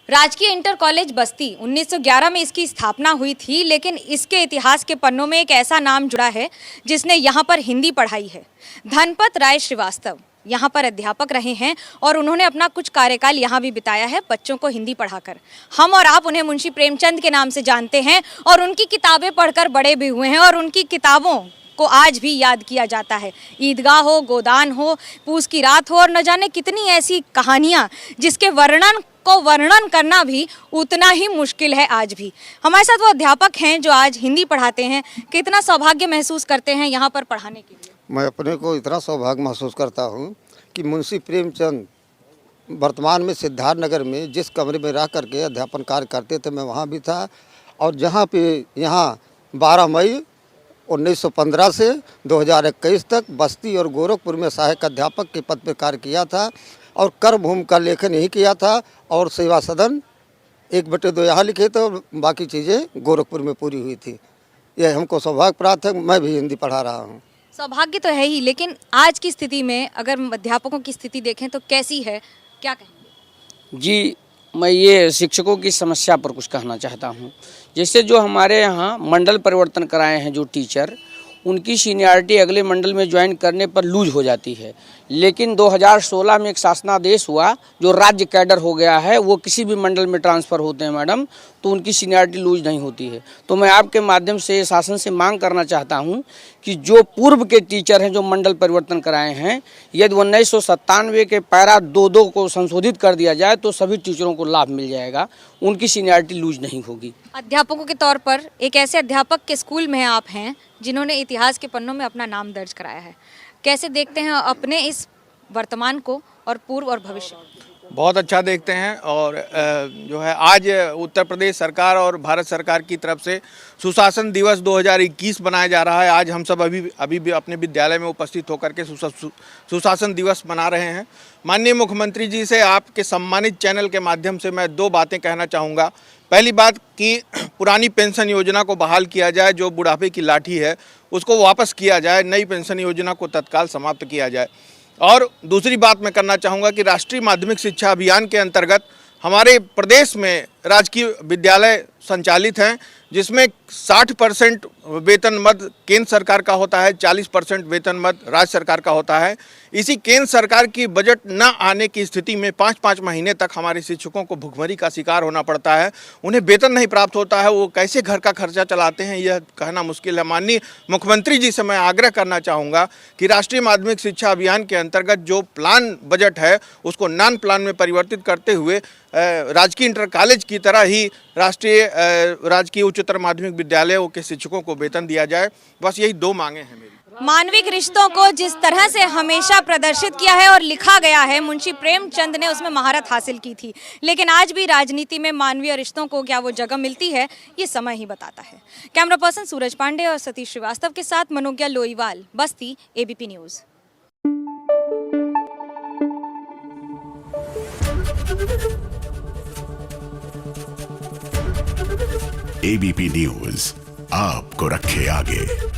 राजकीय inter college बस्ती 1911 में इसकी स्थापना हुई थी, लेकिन इसके इतिहास के पन्नों में एक ऐसा नाम जुड़ा है जिसने यहाँ पर हिंदी पढ़ाई है। धनपत राय श्रीवास्तव यहाँ पर अध्यापक रहे हैं और उन्होंने अपना कुछ कार्यकाल यहाँ भी बिताया है बच्चों को हिंदी पढ़ाकर। हम और आप उन्हें मुंशी प्रेमचंद के नाम से जानते हैं और उनकी किताबें पढ़कर बड़े भी हुए हैं और उनकी किताबों को आज भी याद किया जाता है। ईदगाह हो, गोदान हो, पूस की रात हो और न जाने कितनी ऐसी कहानियाँ जिसके वर्णन करना भी उतना ही मुश्किल है आज भी। हमारे साथ वो अध्यापक हैं जो आज हिंदी पढ़ाते हैं। कितना सौभाग्य महसूस करते हैं यहाँ पर पढ़ाने के लिए? मैं अपने को इतना सौभाग्य महसूस करता हूँ कि मुंशी प्रेमचंद वर्तमान में सिद्धार्थ नगर में जिस कमरे में रह करके अध्यापन कार्य करते थे, मैं वहाँ भी था। और जहाँ पे यहाँ 12 मई 1915 से 2021 तक बस्ती और गोरखपुर में सहायक अध्यापक के पद पर कार्य किया था और कर्मभूमि का लेखन यही किया था और सेवा सदन 1/2 यहाँ लिखे थे और बाकी चीज़ें गोरखपुर में पूरी हुई थी। यह हमको सौभाग्य प्राप्त है। मैं भी हिंदी पढ़ा रहा हूँ। सौभाग्य तो है ही, लेकिन आज की स्थिति में अगर अध्यापकों की स्थिति देखें तो कैसी है, क्या कहेंगे? जी, मैं ये शिक्षकों की समस्या पर कुछ कहना चाहता हूँ। जैसे जो हमारे यहाँ मंडल परिवर्तन कराए हैं जो टीचर, उनकी सीनियरिटी अगले मंडल में ज्वाइन करने पर लूज हो जाती है। लेकिन 2016 में एक शासनादेश हुआ जो राज्य कैडर हो गया है, वो किसी भी मंडल में ट्रांसफ़र होते हैं मैडम, तो उनकी सीनियरिटी लूज नहीं होती है। तो मैं आपके माध्यम से शासन से मांग करना चाहता हूं कि जो पूर्व के टीचर हैं जो मंडल परिवर्तन कराए हैं, यदि 1997 के पैरा 2 को संशोधित कर दिया जाए तो सभी टीचरों को लाभ मिल जाएगा, उनकी सीनियरिटी लूज नहीं होगी। अध्यापकों के तौर पर एक ऐसे अध्यापक के स्कूल में आप हैं जिन्होंने इतिहास के पन्नों में अपना नाम दर्ज कराया है। कैसे देखते हैं अपने इस वर्तमान को और पूर्व और भविष्य? बहुत अच्छा देखते हैं। और जो है आज उत्तर प्रदेश सरकार और भारत सरकार की तरफ से सुशासन दिवस 2021 मनाया जा रहा है। आज हम सब अभी भी अपने विद्यालय में उपस्थित होकर के सुशासन दिवस मना रहे हैं। माननीय मुख्यमंत्री जी से आपके सम्मानित चैनल के माध्यम से मैं 2 बातें कहना चाहूँगा। पहली बात कि पुरानी पेंशन योजना को बहाल किया जाए, जो बुढ़ापे की लाठी है उसको वापस किया जाए, नई पेंशन योजना को तत्काल समाप्त किया जाए। और दूसरी बात मैं करना चाहूँगा कि राष्ट्रीय माध्यमिक शिक्षा अभियान के अंतर्गत हमारे प्रदेश में राजकीय विद्यालय संचालित हैं, जिसमें 60% वेतन मद केंद्र सरकार का होता है, 40% वेतन मद राज्य सरकार का होता है। इसी केंद्र सरकार की बजट न आने की स्थिति में 5-5 महीने तक हमारे शिक्षकों को भुखमरी का शिकार होना पड़ता है। उन्हें वेतन नहीं प्राप्त होता है, वो कैसे घर का खर्चा चलाते हैं यह कहना मुश्किल है। माननीय मुख्यमंत्री जी से मैं आग्रह करना चाहूँगा कि राष्ट्रीय माध्यमिक शिक्षा अभियान के अंतर्गत जो प्लान बजट है उसको नॉन प्लान में परिवर्तित करते हुए राजकीय इंटर कॉलेज की तरह ही राजकीय उच्चतर माध्यमिक विद्यालयों के शिक्षकों को वेतन दिया जाए। बस यही 2 मांगे हैं मेरी। मानविक रिश्तों को जिस तरह से हमेशा प्रदर्शित किया है और लिखा गया है, मुंशी प्रेमचंद ने उसमें महारत हासिल की थी। लेकिन आज भी राजनीति में मानवीय रिश्तों को क्या वो जगह मिलती है, ये समय ही बताता है। कैमरा पर्सन सूरज पांडे और सतीश श्रीवास्तव के साथ मनोज्ञा लोईवाल, बस्ती, ABP न्यूज़। ABP न्यूज़ आपको रखे आगे।